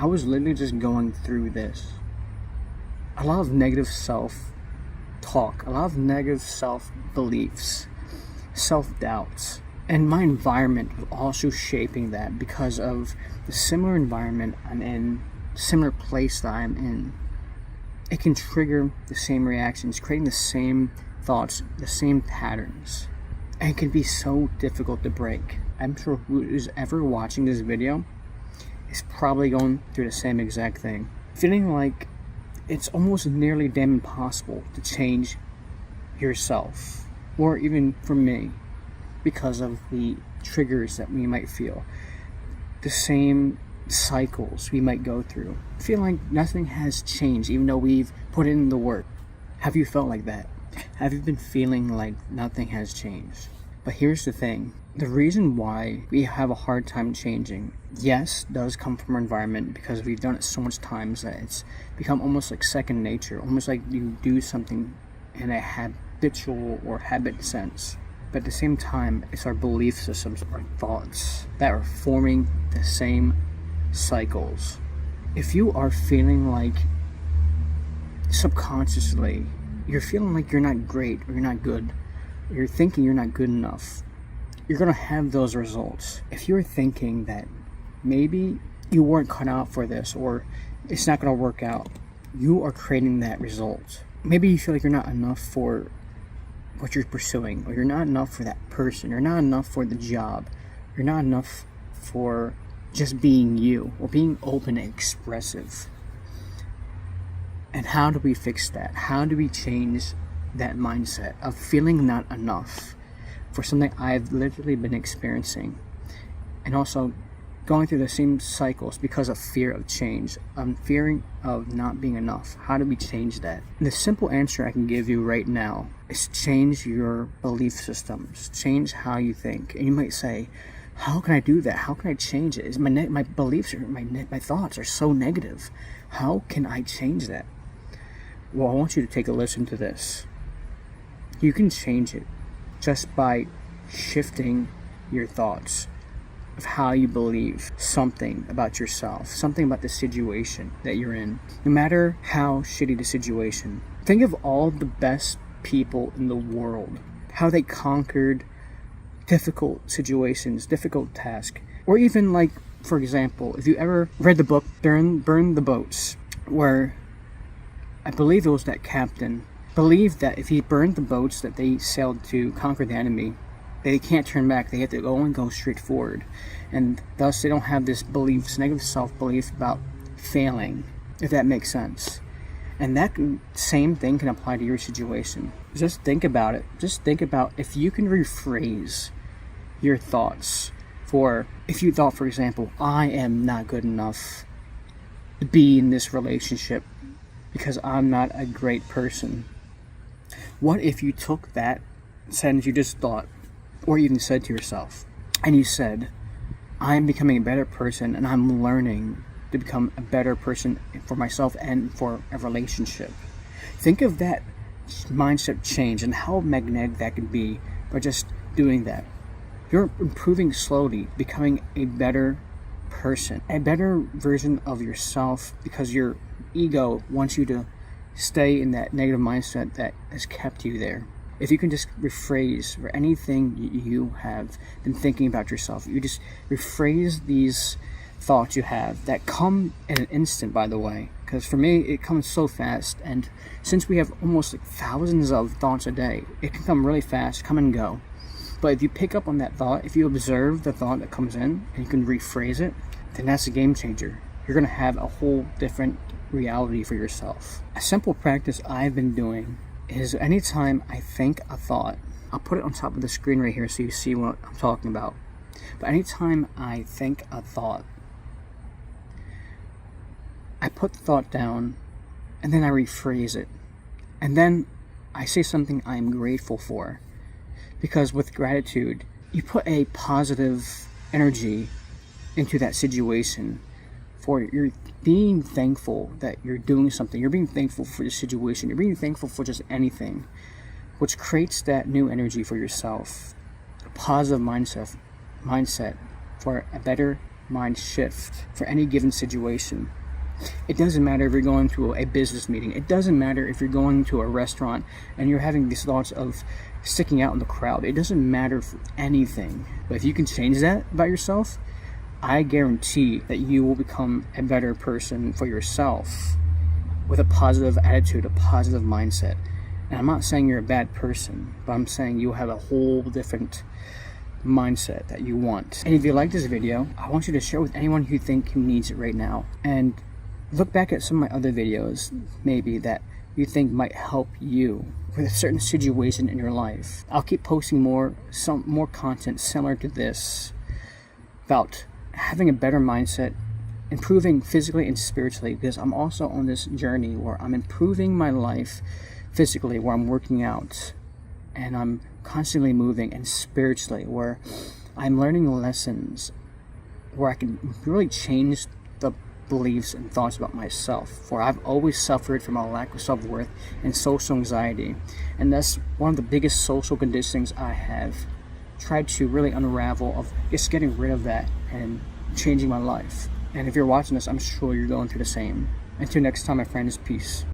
I was literally just going through this. A lot of negative self-talk, a lot of negative self-beliefs, self-doubts. And my environment was also shaping that because of the similar environment I'm in, similar place that I'm in. It can trigger the same reactions, creating the same thoughts, the same patterns. And it can be so difficult to break. I'm sure who is ever watching this video is probably going through the same exact thing. Feeling like it's almost nearly damn impossible to change yourself, or even for me, because of the triggers that we might feel, the same cycles we might go through. Feel like nothing has changed even though we've put in the work. Have you felt like that? Have you been feeling like nothing has changed? But here's the thing. The reason why we have a hard time changing, yes, does come from our environment, because we've done it so much times that it's become almost like second nature, almost like you do something in a habitual or habit sense. But at the same time, it's our belief systems, our thoughts, that are forming the same cycles. If you are feeling like subconsciously you're feeling like you're not great or you're not good, or you're thinking you're not good enough, you're going to have those results. If you're thinking that maybe you weren't cut out for this or it's not going to work out, you are creating that result. Maybe you feel like you're not enough for what you're pursuing, or you're not enough for that person, you're not enough for the job, you're not enough for just being you or being open and expressive. And how do we fix that? How do we change that mindset of feeling not enough for something I've literally been experiencing, and also going through the same cycles because of fear of change? I'm fearing of not being enough. How do we change that? And the simple answer I can give you right now is change your belief systems. Change how you think. And you might say, how can I do that? How can I change it? My beliefs or my thoughts are so negative. How can I change that? Well, I want you to take a listen to this. You can change it just by shifting your thoughts of how you believe something about yourself, something about the situation that you're in. No matter how shitty the situation, think of all the best people in the world, how they conquered difficult situations, difficult tasks. Or even, like, for example, if you ever read the book Burn the Boats, where I believe it was that captain believed that if he burned the boats that they sailed to conquer the enemy, they can't turn back. They have to go straight forward. And thus they don't have this negative self-belief about failing, if that makes sense. And that same thing can apply to your situation. Just think about it. Just think about if you can rephrase your thoughts. For if you thought, for example, I am not good enough to be in this relationship because I'm not a great person. What if you took that sentence you just thought, or even said to yourself, and you said, I'm becoming a better person and I'm learning to become a better person for myself and for a relationship. Think of that mindset change and how magnetic that can be by just doing that. You're improving slowly, becoming a better person, a better version of yourself, because your ego wants you to stay in that negative mindset that has kept you there. If you can just rephrase for anything you have been thinking about yourself, you just rephrase these thoughts you have that come in an instant, by the way, because for me it comes so fast, and since we have almost like thousands of thoughts a day, it can come really fast, come and go. But if you pick up on that thought, if you observe the thought that comes in and you can rephrase it, then that's a game changer. You're going to have a whole different reality for yourself. A simple practice I've been doing is anytime I think a thought, I'll put it on top of the screen right here so you see what I'm talking about. But anytime I think a thought, I put the thought down and then I rephrase it. And then I say something I'm grateful for. Because with gratitude, you put a positive energy into that situation. For you're being thankful that you're doing something. You're being thankful for the situation. You're being thankful for just anything, which creates that new energy for yourself. A positive mindset for a better mind shift for any given situation. It doesn't matter if you're going to a business meeting. It doesn't matter if you're going to a restaurant and you're having these thoughts of sticking out in the crowd. It doesn't matter for anything. But if you can change that about yourself, I guarantee that you will become a better person for yourself with a positive attitude, a positive mindset. And I'm not saying you're a bad person, but I'm saying you have a whole different mindset that you want. And if you like this video, I want you to share with anyone who needs it right now. And look back at some of my other videos, maybe that you think might help you with a certain situation in your life. I'll keep posting more content similar to this about having a better mindset, improving physically and spiritually, because I'm also on this journey where I'm improving my life physically, where I'm working out and I'm constantly moving, and spiritually where I'm learning lessons where I can really change the beliefs and thoughts about myself, where I've always suffered from a lack of self-worth and social anxiety, and that's one of the biggest social conditionings I have tried to really unravel, of just getting rid of that and changing my life. And if you're watching this, I'm sure you're going through the same. Until next time, my friends, peace.